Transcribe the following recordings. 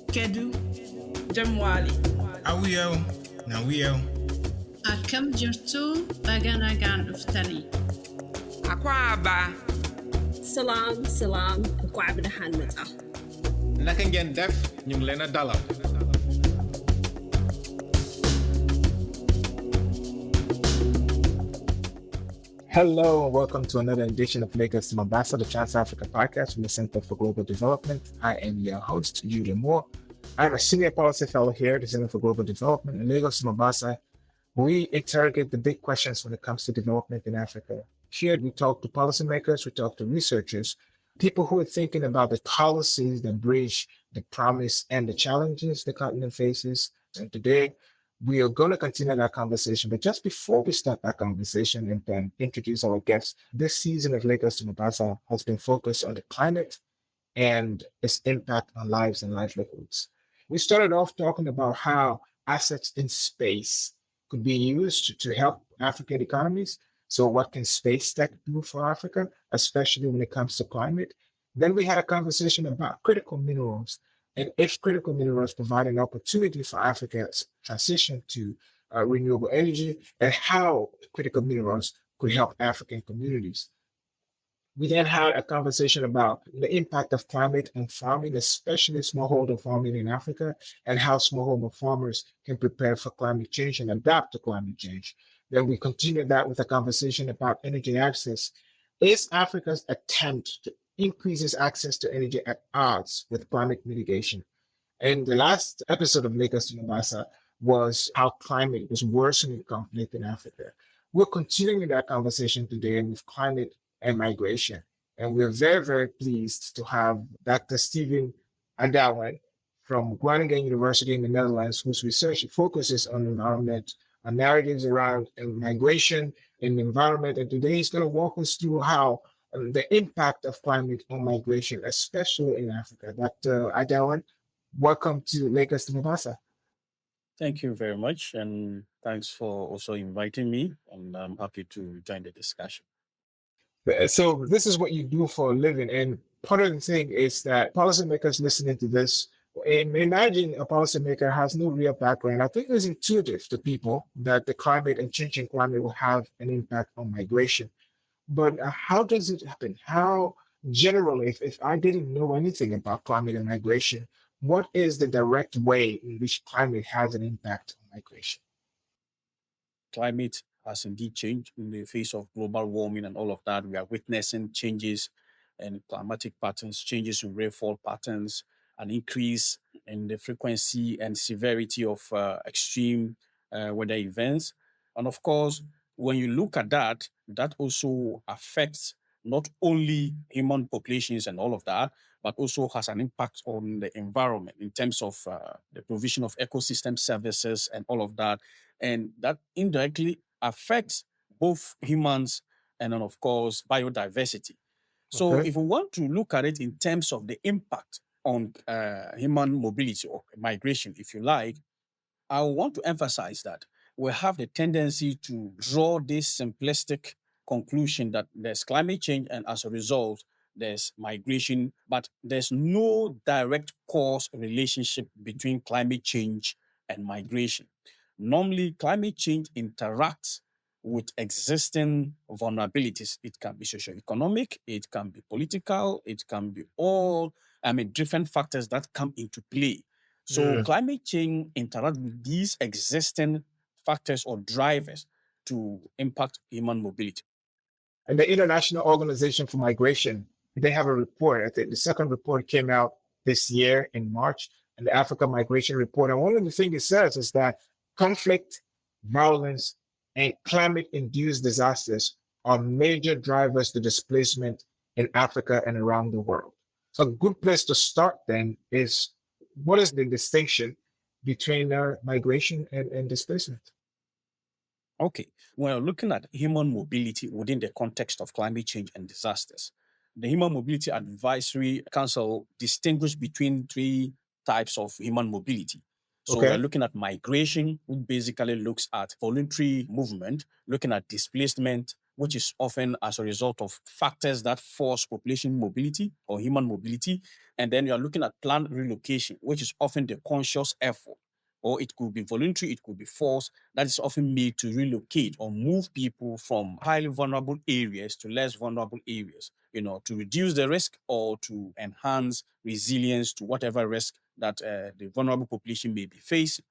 Kedu, Jamwali. Awiyo, Nawiyo. Akkam jirtu baga nagaan dhuftanii. Akwaba. Salam, kwa abdahan mata. Naka ngeen def ñu ngi leen a dalal. Hello and welcome to another edition of Lagos to Mombasa, the Trans-Africa podcast from the Center for Global Development. I am your host, Gyude Moore. I'm a senior policy fellow here at the Center for Global Development in Lagos to Mombasa. We interrogate the big questions when it comes to development in Africa. Here we talk to policymakers, we talk to researchers, people who are thinking about the policies that bridge the promise and the challenges the continent faces. And today, we are going to continue that conversation. But just before we start that conversation and then introduce our guests, this season of Lagos to Mombasa has been focused on the climate and its impact on lives and livelihoods. We started off talking about how assets in space could be used to help African economies. So what can space tech do for Africa, especially when it comes to climate? Then we had a conversation about critical minerals and if critical minerals provide an opportunity for Africa's transition to renewable energy and how critical minerals could help African communities. We then had a conversation about the impact of climate on farming, especially smallholder farming in Africa, and how smallholder farmers can prepare for climate change and adapt to climate change. Then we continued that with a conversation about energy access. Is Africa's attempt to increase its access to energy at odds with climate mitigation? And the last episode of Lagos to Mombasa was how climate is worsening conflict in Africa. We're continuing that conversation today with climate and migration. And we're very, very pleased to have Dr. Stephen Adaawen from Groningen University in the Netherlands, whose research focuses on environment and narratives around migration and the environment. And today he's going to walk us through how the impact of climate on migration, especially in Africa. Dr. Adaawen, welcome to Lagos to Mombasa. Thank you very much. And thanks for also inviting me. And I'm happy to join the discussion. So this is what you do for a living. And part of the thing is that policymakers listening to this, imagine a policymaker has no real background. I think it's intuitive to people that the climate and changing climate will have an impact on migration. But how does it happen? How generally, if I didn't know anything about climate and migration, what is the direct way in which climate has an impact on migration? Climate has indeed changed in the face of global warming and all of that. We are witnessing changes in climatic patterns, changes in rainfall patterns, an increase in the frequency and severity of extreme weather events. And of course, when you look at that, that also affects not only human populations and all of that, but also has an impact on the environment in terms of the provision of ecosystem services and all of that. And that indirectly affects both humans and then, of course, biodiversity. So if we want to look at it in terms of the impact on human mobility or migration, if you like, I want to emphasize that we have the tendency to draw this simplistic conclusion that there's climate change and as a result, there's migration, but there's no direct cause relationship between climate change and migration. Normally, climate change interacts with existing vulnerabilities. It can be socioeconomic, it can be political, it can be all, different factors that come into play. So climate change interacts with these existing factors or drivers to impact human mobility. And the International Organization for Migration, they have a report. I think the second report came out this year in March, and the Africa Migration Report. And one of the things it says is that conflict, violence, and climate-induced disasters are major drivers to displacement in Africa and around the world. So a good place to start then is what is the distinction between migration and displacement? Okay, well, looking at human mobility within the context of climate change and disasters, the Human Mobility Advisory Council distinguishes between three types of human mobility. So we're looking at migration, which basically looks at voluntary movement, looking at displacement, which is often as a result of factors that force population mobility or human mobility. And then you are looking at planned relocation, which is often the conscious effort, or it could be voluntary, it could be forced, that is often made to relocate or move people from highly vulnerable areas to less vulnerable areas, to reduce the risk or to enhance resilience to whatever risk that the vulnerable population may be facing.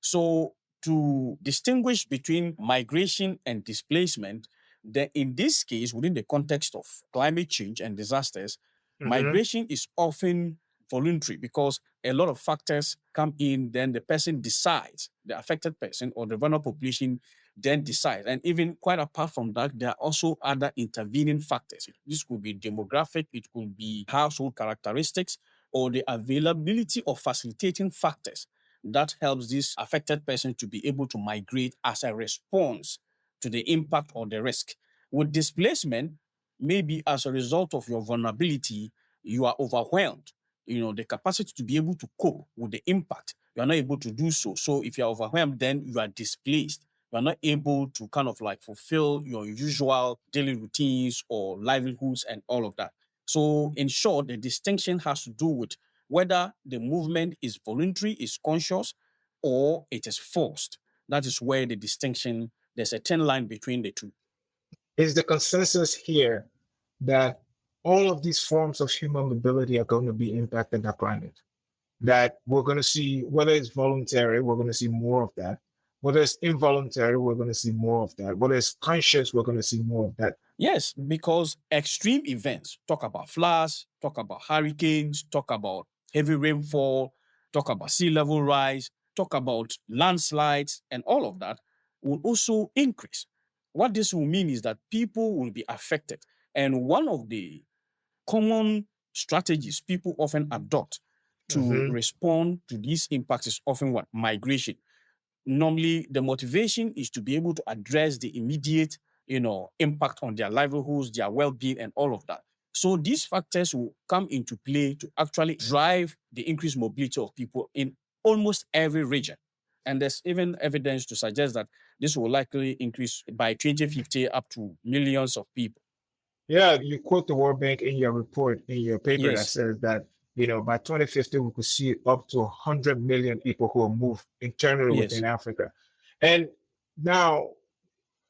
So, to distinguish between migration and displacement, then in this case, within the context of climate change and disasters, migration is often voluntary because a lot of factors come in, then the person decides, the affected person or the vulnerable population then decides. And even quite apart from that, there are also other intervening factors. This could be demographic, it could be household characteristics, or the availability of facilitating factors that helps this affected person to be able to migrate as a response to the impact or the risk. With displacement, maybe as a result of your vulnerability, you are overwhelmed. The capacity to be able to cope with the impact, you are not able to do so. So if you're overwhelmed, then you are displaced. You are not able to kind of like fulfill your usual daily routines or livelihoods and all of that. So in short, the distinction has to do with whether the movement is voluntary, is conscious, or it is forced. That is where the distinction, there's a thin line between the two. Is the consensus here that all of these forms of human mobility are going to be impacted by climate? That we're going to see, whether it's voluntary, we're going to see more of that. Whether it's involuntary, we're going to see more of that. Whether it's conscious, we're going to see more of that. Yes, because extreme events, talk about floods, talk about hurricanes, talk about heavy rainfall, talk about sea level rise, talk about landslides, and all of that will also increase. What this will mean is that people will be affected. And one of the common strategies people often adopt to respond to these impacts is often what? Migration. Normally, the motivation is to be able to address the immediate, impact on their livelihoods, their well-being, and all of that. So these factors will come into play to actually drive the increased mobility of people in almost every region. And there's even evidence to suggest that this will likely increase by 2050 up to millions of people. Yeah, you quote the World Bank in your report, in your paper, that Yes. says that, by 2050, we could see up to 100 million people who will move internally Yes. within Africa. And now,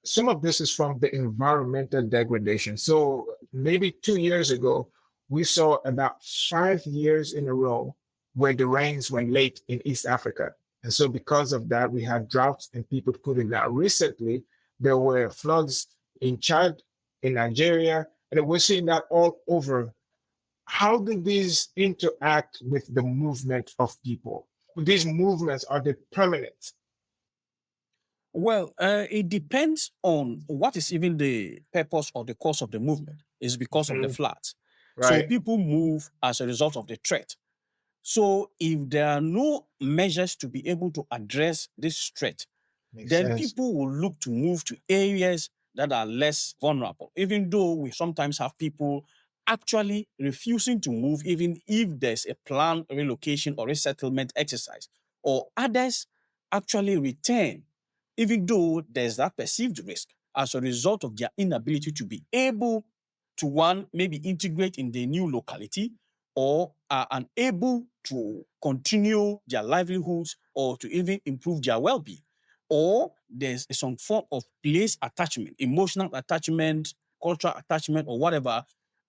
some of this is from the environmental degradation. So maybe 2 years ago, we saw about 5 years in a row where the rains were late in East Africa. And so because of that, we had droughts and people couldn't. Now, recently, there were floods in Chad, in Nigeria, and we're seeing that all over. How do these interact with the movement of people? These movements, are they permanent? Well, it depends on what is even the purpose or the cause of the movement. It's because of the floods. So Right. people move as a result of the threat. So if there are no measures to be able to address this threat, Makes then sense. people will look to move to areas that are less vulnerable, even though we sometimes have people actually refusing to move, even if there's a planned relocation or resettlement exercise, or others actually return, even though there's that perceived risk as a result of their inability to be able to, one, maybe integrate in the new locality, or are unable to continue their livelihoods or to even improve their well-being. Or there's some form of place attachment, emotional attachment, cultural attachment, or whatever.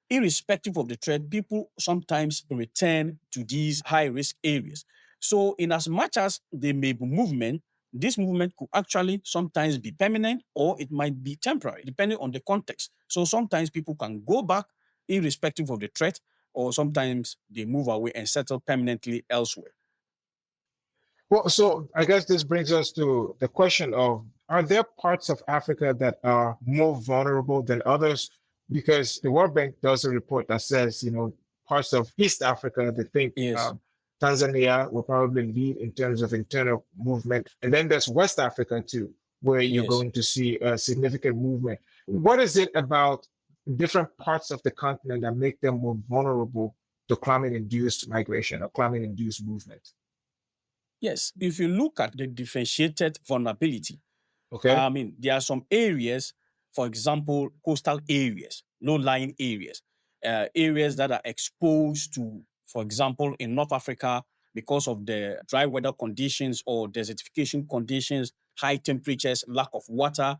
Irrespective of the threat, people sometimes return to these high-risk areas. So in as much as they may be movement, this movement could actually sometimes be permanent or it might be temporary, depending on the context. So sometimes people can go back irrespective of the threat, or sometimes they move away and settle permanently elsewhere. Well, so I guess this brings us to the question of, are there parts of Africa that are more vulnerable than others? Because the World Bank does a report that says, parts of East Africa, they think Yes. Tanzania will probably lead in terms of internal movement. And then there's West Africa too, where you're Yes. going to see a significant movement. What is it about different parts of the continent that make them more vulnerable to climate-induced migration or climate-induced movement? Yes, if you look at the differentiated vulnerability, Okay. there are some areas for example, coastal areas, low-lying areas, areas that are exposed to, for example, in North Africa, because of the dry weather conditions or desertification conditions, high temperatures, lack of water,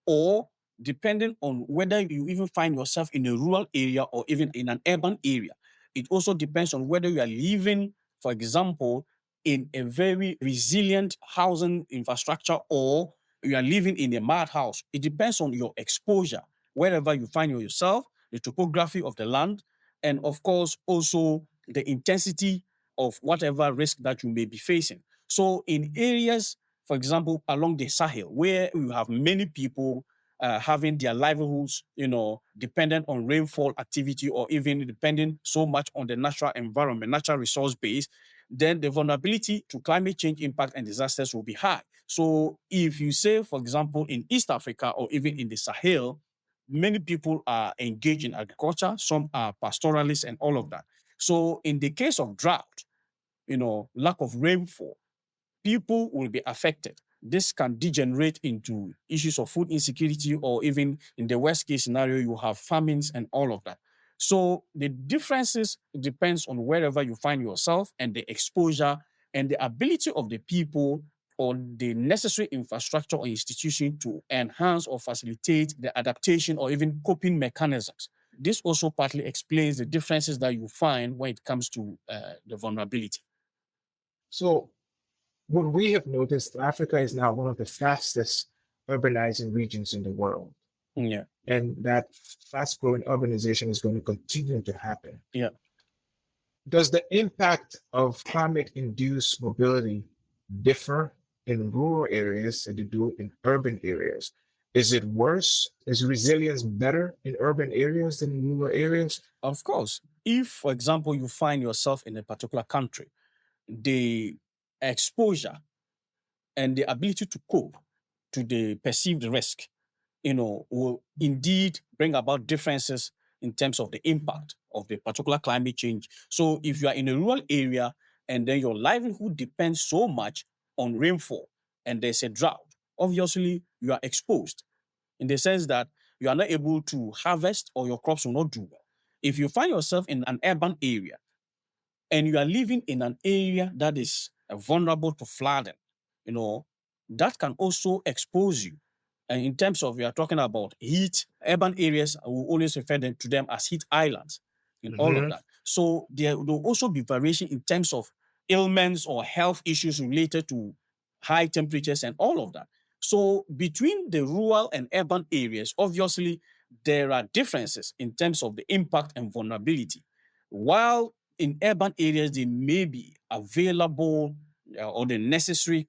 or depending on whether you even find yourself in a rural area or even in an urban area. It also depends on whether you are living, for example, in a very resilient housing infrastructure or you are living in a mud house. It depends on your exposure, wherever you find yourself, the topography of the land, and of course, also the intensity of whatever risk that you may be facing. So in areas, for example, along the Sahel, where you have many people having their livelihoods, dependent on rainfall activity or even depending so much on the natural environment, natural resource base, then the vulnerability to climate change impact and disasters will be high. So if you say, for example, in East Africa or even in the Sahel, many people are engaged in agriculture, some are pastoralists and all of that. So in the case of drought, lack of rainfall, people will be affected. This can degenerate into issues of food insecurity, or even in the worst case scenario, you have famines and all of that. So the differences depends on wherever you find yourself and the exposure and the ability of the people or the necessary infrastructure or institution to enhance or facilitate the adaptation or even coping mechanisms. This also partly explains the differences that you find when it comes to the vulnerability. So, what we have noticed, Africa is now one of the fastest urbanizing regions in the world. Yeah. And that fast growing urbanization is going to continue to happen. Yeah. Does the impact of climate induced mobility differ in rural areas than they do in urban areas? Is it worse? Is resilience better in urban areas than in rural areas? Of course. If, for example, you find yourself in a particular country, the exposure and the ability to cope to the perceived risk, will indeed bring about differences in terms of the impact of the particular climate change. So if you are in a rural area and then your livelihood depends so much on rainfall and there's a drought, obviously you are exposed in the sense that you are not able to harvest or your crops will not do well. If you find yourself in an urban area and you are living in an area that is vulnerable to flooding, that can also expose you. And in terms of, we are talking about heat, urban areas, I will always refer to them as heat islands in all of that. So there will also be variation in terms of ailments or health issues related to high temperatures and all of that. So between the rural and urban areas, obviously, there are differences in terms of the impact and vulnerability. While in urban areas, they may be available or the necessary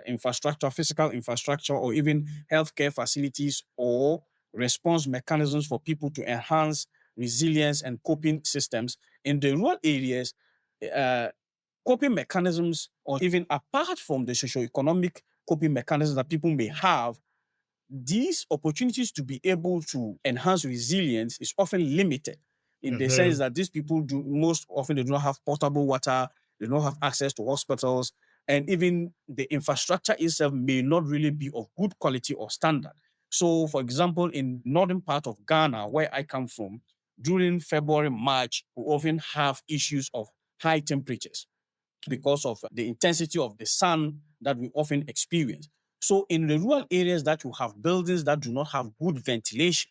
infrastructure, physical infrastructure, or even healthcare facilities or response mechanisms for people to enhance resilience and coping systems. In the rural areas, coping mechanisms, or even apart from the socioeconomic coping mechanisms that people may have, these opportunities to be able to enhance resilience is often limited in the sense that these people most often they do not have potable water, they don't have access to hospitals, and even the infrastructure itself may not really be of good quality or standard. So, for example, in northern part of Ghana, where I come from, during February, March, we often have issues of high temperatures because of the intensity of the sun that we often experience. So in the rural areas that you have buildings that do not have good ventilation,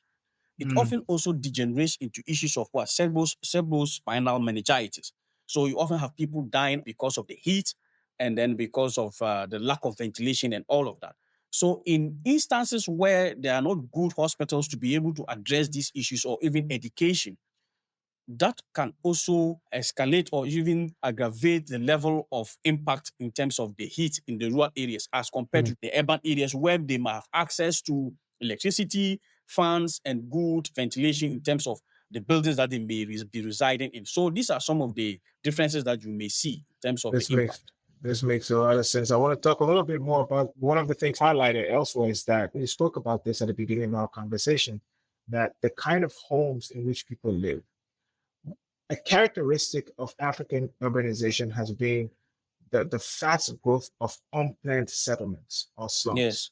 it often also degenerates into issues of what? Cerebrospinal meningitis. So you often have people dying because of the heat and then because of the lack of ventilation and all of that. So in instances where there are not good hospitals to be able to address these issues or even education, that can also escalate or even aggravate the level of impact in terms of the heat in the rural areas as compared to the urban areas where they might have access to electricity, fans, and good ventilation in terms of the buildings that they may be residing in. So these are some of the differences that you may see in terms of the impact. This makes a lot of sense. I want to talk a little bit more about one of the things highlighted elsewhere is that we spoke about this at the beginning of our conversation, that the kind of homes in which people live. A characteristic of African urbanization has been the fast growth of unplanned settlements or slums. Yes.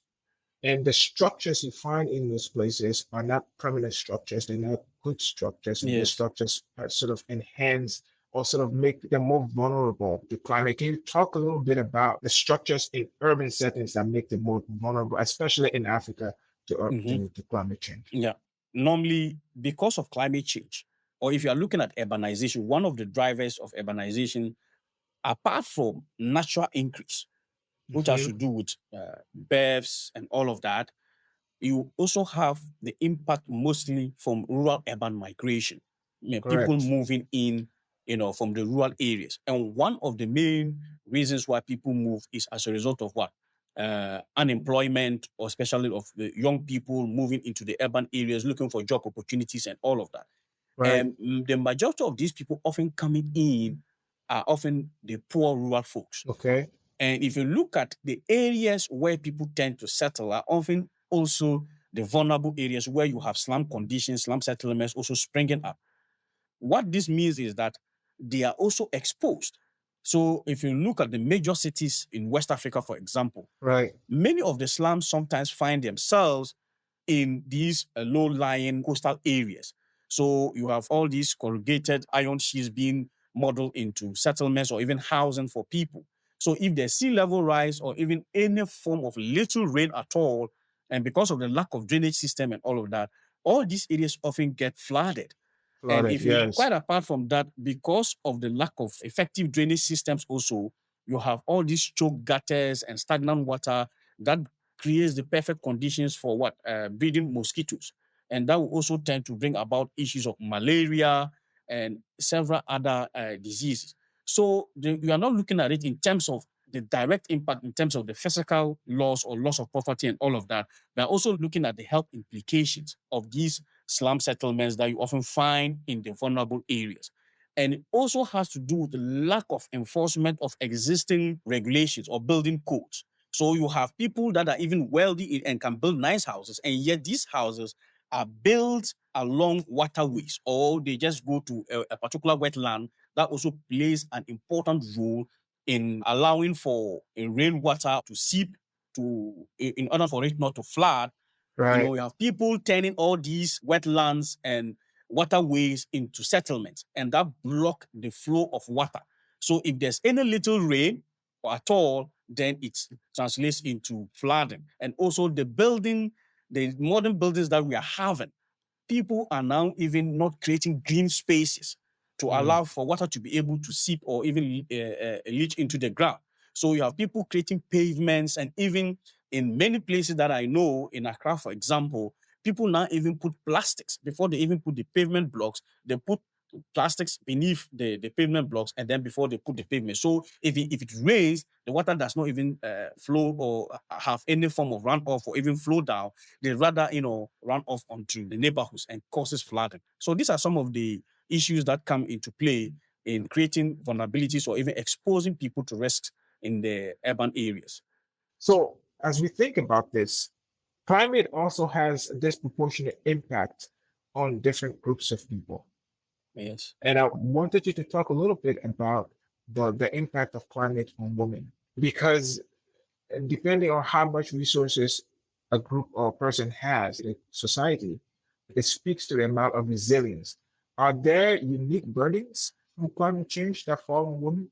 And the structures you find in those places are not permanent structures. They're not good structures. And those Yes. structures are sort of enhance or sort of make them more vulnerable to climate. Can you talk a little bit about the structures in urban settings that make them more vulnerable, especially in Africa, to climate change? Yeah. Normally, because of climate change, or if you are looking at urbanization, one of the drivers of urbanization, apart from natural increase, which has to Mhm. do with births and all of that, you also have the impact mostly from rural urban migration. People Correct. moving in, from the rural areas. And one of the main reasons why people move is as a result of what? Unemployment, or especially of the young people moving into the urban areas, looking for job opportunities and all of that. Right. And the majority of these people often coming in are often the poor rural folks. Okay. And if you look at the areas where people tend to settle, are often also the vulnerable areas where you have slum conditions, slum settlements also springing up. What this means is that they are also exposed. So if you look at the major cities in West Africa, for example, Right. many of the slums sometimes find themselves in these low-lying coastal areas. So you have all these corrugated iron sheets being modeled into settlements or even housing for people. So if there's sea level rise or even any form of little rain at all, and because of the lack of drainage system and all of that, all these areas often get flooded. And Flooded. if you, Yes. quite apart from that, because of the lack of effective drainage systems also, you have all these choke gutters and stagnant water that creates the perfect conditions for what? Breeding mosquitoes. And that will also tend to bring about issues of malaria and several other diseases. So we are not looking at it in terms of the direct impact in terms of the physical loss or loss of property and all of that. We are also looking at the health implications of these slum settlements that you often find in the vulnerable areas. And it also has to do with the lack of enforcement of existing regulations or building codes. So you have people that are even wealthy and can build nice houses, and yet these houses are built along waterways, or they just go to a particular wetland that also plays an important role in allowing for rainwater to seep in order for it not to flood. Right. We have people turning all these wetlands and waterways into settlements, and that block the flow of water. So if there's any little rain at all, then it translates into flooding. And also the modern buildings that we are having, people are now even not creating green spaces to Mm. allow for water to be able to seep or even leach into the ground. So you have people creating pavements, and even in many places that I know, in Accra, for example, people now even put plastics before they even put the pavement blocks. They put plastics beneath the pavement blocks, and then before they put the pavement. So if it rains, the water does not even flow or have any form of runoff or even flow down. They rather, run off onto the neighborhoods and causes flooding. So these are some of the issues that come into play in creating vulnerabilities or even exposing people to risks in the urban areas. So as we think about this, climate also has a disproportionate impact on different groups of people. Yes. And I wanted you to talk a little bit about the impact of climate on women, because depending on how much resources a group or person has in society, it speaks to the amount of resilience. Are there unique burdens from climate change that fall on women?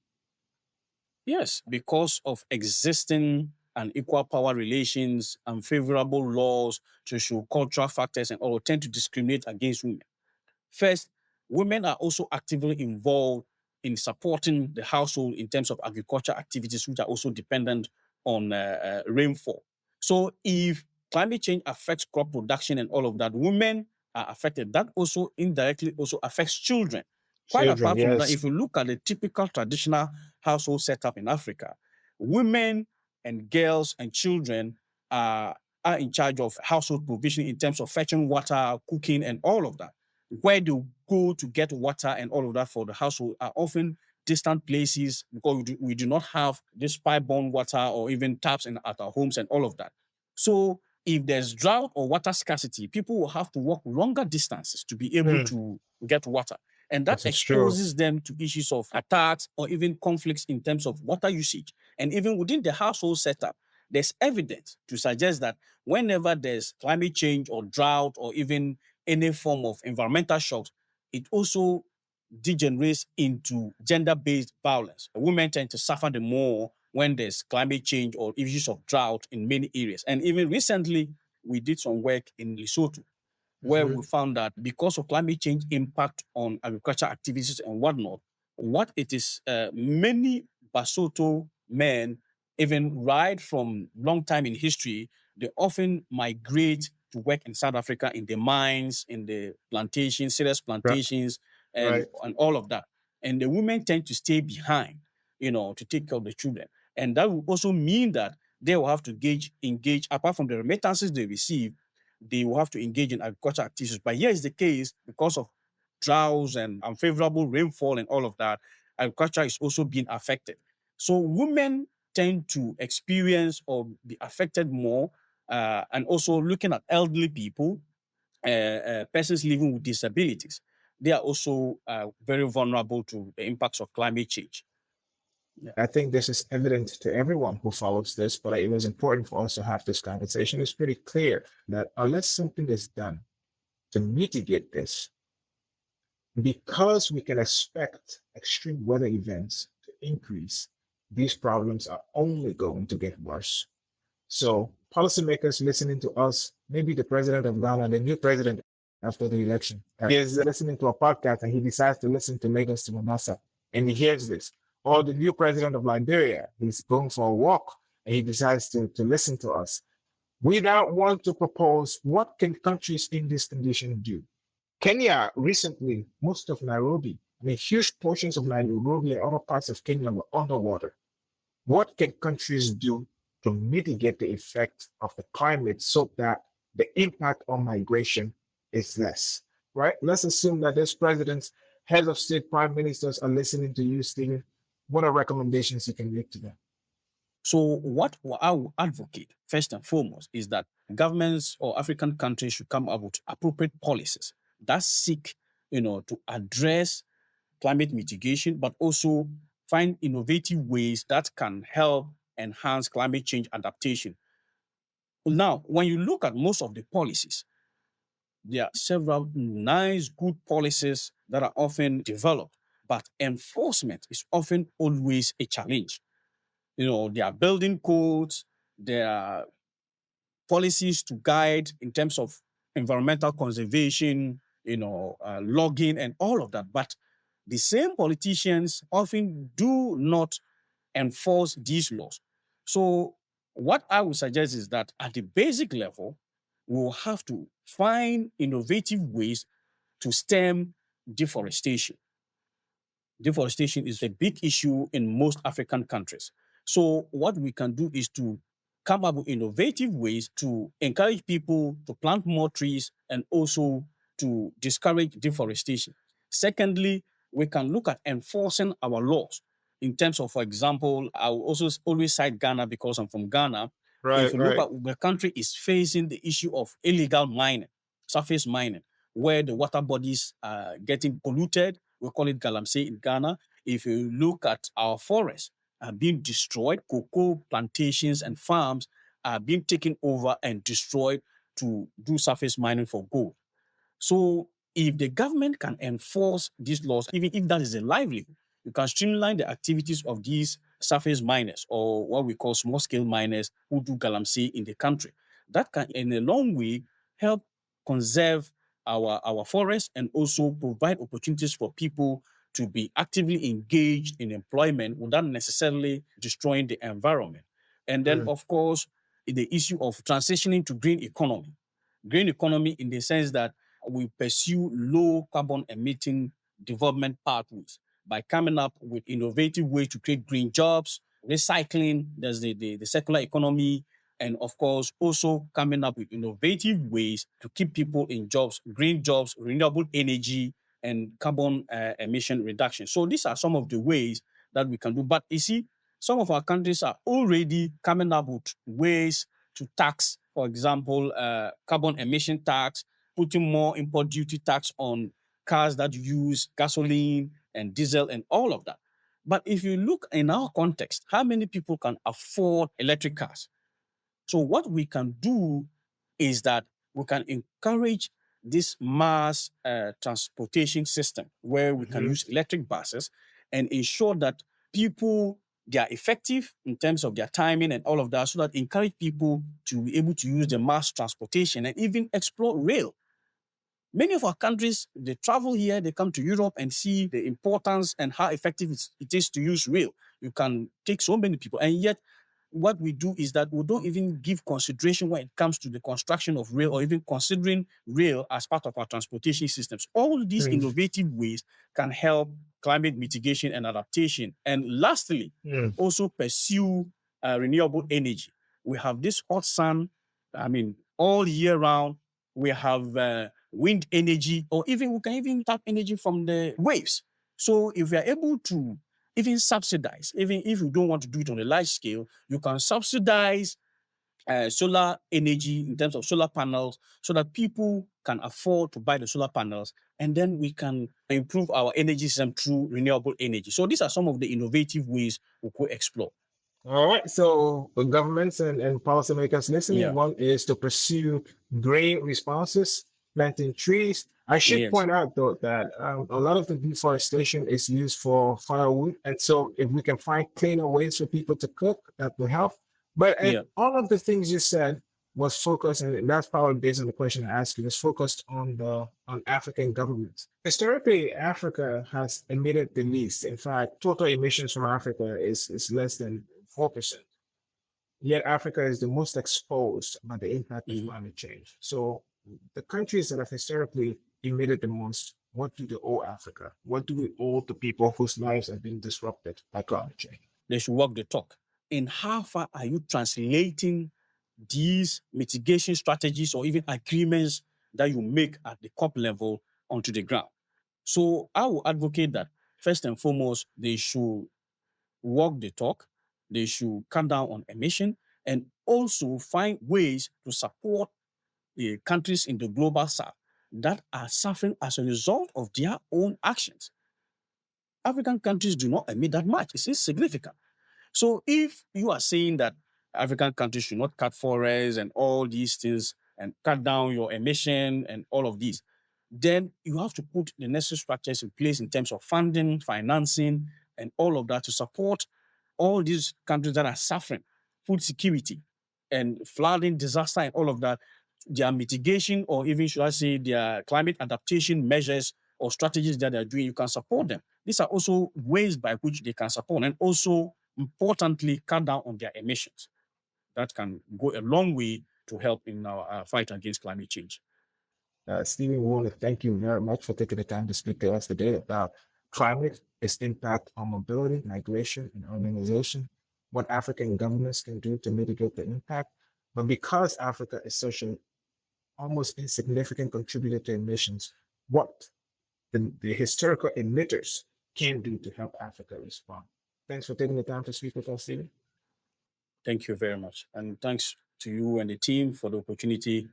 Yes, because of existing unequal power relations, unfavorable laws, social cultural factors, and all tend to discriminate against women. First, women are also actively involved in supporting the household in terms of agriculture activities, which are also dependent on rainfall. So, if climate change affects crop production and all of that, women are affected. That also indirectly also affects children. Quite Children, apart from that, yes. if you look at the typical traditional household setup in Africa, women and girls and children are in charge of household provision in terms of fetching water, cooking, and all of that. Where they go to get water and all of that for the household are often distant places, because we do not have this pipe-borne water or even taps at our homes and all of that. So if there's drought or water scarcity, people will have to walk longer distances to be able Hmm, to get water. And that this is true. exposes them to issues of attacks or even conflicts in terms of water usage. And even within the household setup, there's evidence to suggest that whenever there's climate change or drought or even any form of environmental shocks, it also degenerates into gender-based violence. Women tend to suffer the more when there's climate change or issues of drought in many areas. And even recently, we did some work in Lesotho, where we found that because of climate change impact on agriculture activities and whatnot, what it is, many Basotho men, even right from long time in history, they often migrate to work in South Africa in the mines, in the plantations, serious plantations, and all of that. And the women tend to stay behind, to take care of the children. And that will also mean that they will have to engage apart from the remittances they receive, they will have to engage in agricultural activities. But here is the case, because of droughts and unfavorable rainfall and all of that, agriculture is also being affected. So women tend to experience or be affected more, and also looking at elderly people, persons living with disabilities, they are also very vulnerable to the impacts of climate change. I think this is evident to everyone who follows this, but it was important for us to have this conversation. It's pretty clear that unless something is done to mitigate this, because we can expect extreme weather events to increase, these problems are only going to get worse. So policymakers listening to us, maybe the president of Ghana, the new president after the election, he is listening to a podcast and he decides to listen to Lagos to Mombasa and he hears this. Or the new president of Liberia, he's going for a walk and he decides to listen to us. We now want to propose, what can countries in this condition do? Kenya recently, most of Nairobi, huge portions of Nairobi and other parts of Kenya were underwater. What can countries do to mitigate the effect of the climate so that the impact on migration is less, right? Let's assume that these presidents, heads of state, prime ministers are listening to you, Stephen. What are recommendations you can make to them? So what I would advocate, first and foremost, is that governments or African countries should come up with appropriate policies that seek, to address climate mitigation, but also find innovative ways that can help enhance climate change adaptation. Now, when you look at most of the policies, there are several nice, good policies that are often developed, but enforcement is often always a challenge. There are building codes, there are policies to guide in terms of environmental conservation, logging and all of that. But the same politicians often do not enforce these laws. So what I would suggest is that at the basic level, we'll have to find innovative ways to stem deforestation. Deforestation is a big issue in most African countries. So what we can do is to come up with innovative ways to encourage people to plant more trees and also to discourage deforestation. Secondly, we can look at enforcing our laws in terms of, for example, I will also always cite Ghana because I'm from Ghana. If you look at the country is facing the issue of illegal mining, surface mining, where the water bodies are getting polluted. We call it galamsey in Ghana. If you look at our forests are being destroyed, cocoa plantations and farms are being taken over and destroyed to do surface mining for gold. So if the government can enforce these laws, even if that is a livelihood, you can streamline the activities of these surface miners or what we call small-scale miners who do galamsey in the country. That can, in a long way, help conserve our forests and also provide opportunities for people to be actively engaged in employment without necessarily destroying the environment. And then, of course, the issue of transitioning to green economy. Green economy in the sense that we pursue low carbon emitting development pathways by coming up with innovative ways to create green jobs, recycling, there's the circular economy, and of course, also coming up with innovative ways to keep people in jobs, green jobs, renewable energy, and carbon emission reduction. So these are some of the ways that we can do. But you see, some of our countries are already coming up with ways to tax, for example, carbon emission tax, putting more import duty tax on cars that use gasoline and diesel and all of that. But if you look in our context, how many people can afford electric cars? So what we can do is that we can encourage this mass transportation system where we can use electric buses and ensure that people, they are effective in terms of their timing and all of that, so that encourage people to be able to use the mass transportation and even explore rail. Many of our countries, they travel here, they come to Europe and see the importance and how effective it is to use rail. You can take so many people, and yet what we do is that we don't even give consideration when it comes to the construction of rail or even considering rail as part of our transportation systems. All these innovative ways can help climate mitigation and adaptation. And lastly, also pursue renewable energy. We have this hot sun, all year round. We have wind energy, or even we can even tap energy from the waves. So if we are able to even subsidize, even if you don't want to do it on a large scale, you can subsidize solar energy in terms of solar panels so that people can afford to buy the solar panels, and then we can improve our energy system through renewable energy. So these are some of the innovative ways we could explore. All right. So the governments and policymakers listening, one is to pursue green responses, planting trees. I should point out, though, that a lot of the deforestation is used for firewood. And so if we can find cleaner ways for people to cook, that will help. But all of the things you said was focused, and that's probably based on the question I asked you, was focused on African governments. Historically, Africa has emitted the least. In fact, total emissions from Africa is less than 4%. Yet Africa is the most exposed by the impact of climate change. So the countries that have historically emitted the most, what do they owe Africa? What do we owe the people whose lives have been disrupted by climate change? They should walk the talk. In how far are you translating these mitigation strategies or even agreements that you make at the COP level onto the ground? So I will advocate that first and foremost, they should walk the talk. They should cut down on emission and also find ways to support the countries in the global south that are suffering as a result of their own actions. African countries do not emit that much. It's insignificant. So if you are saying that African countries should not cut forests and all these things and cut down your emission and all of these, then you have to put the necessary structures in place in terms of funding, financing, and all of that to support all these countries that are suffering food security and flooding, disaster, and all of that. Their mitigation, or even should I say their climate adaptation measures or strategies that they're doing, you can support them. These are also ways by which they can support, and also importantly, cut down on their emissions. That can go a long way to help in our fight against climate change. Stephen, we want to thank you very much for taking the time to speak to us today about climate, its impact on mobility, migration, and urbanization, what African governments can do to mitigate the impact. But because Africa is such an almost insignificant contributor to emissions, what the historical emitters can do to help Africa respond. Thanks for taking the time to speak with us, Stephen. Thank you very much. And thanks to you and the team for the opportunity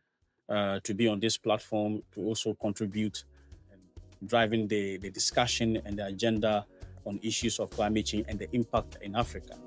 to be on this platform, to also contribute and driving the discussion and the agenda on issues of climate change and the impact in Africa.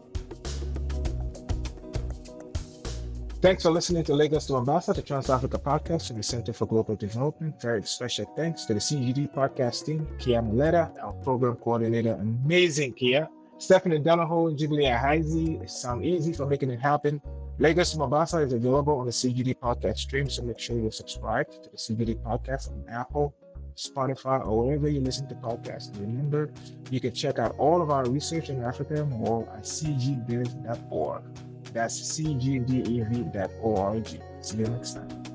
Thanks for listening to Lagos to Mombasa, the Trans-Africa podcast from the Center for Global Development. Very special thanks to the CGD podcast team, Kia Muleta, our program coordinator, amazing Kia, Stephanie Donahoe, Jubilee Ahaizi, Sam Easy for making it happen. Lagos to Mombasa is available on the CGD podcast stream, so make sure you subscribe to the CGD podcast on Apple, Spotify, or wherever you listen to podcasts. Remember, you can check out all of our research in Africa more at cgdev.org. That's cgdev.org. See you next time.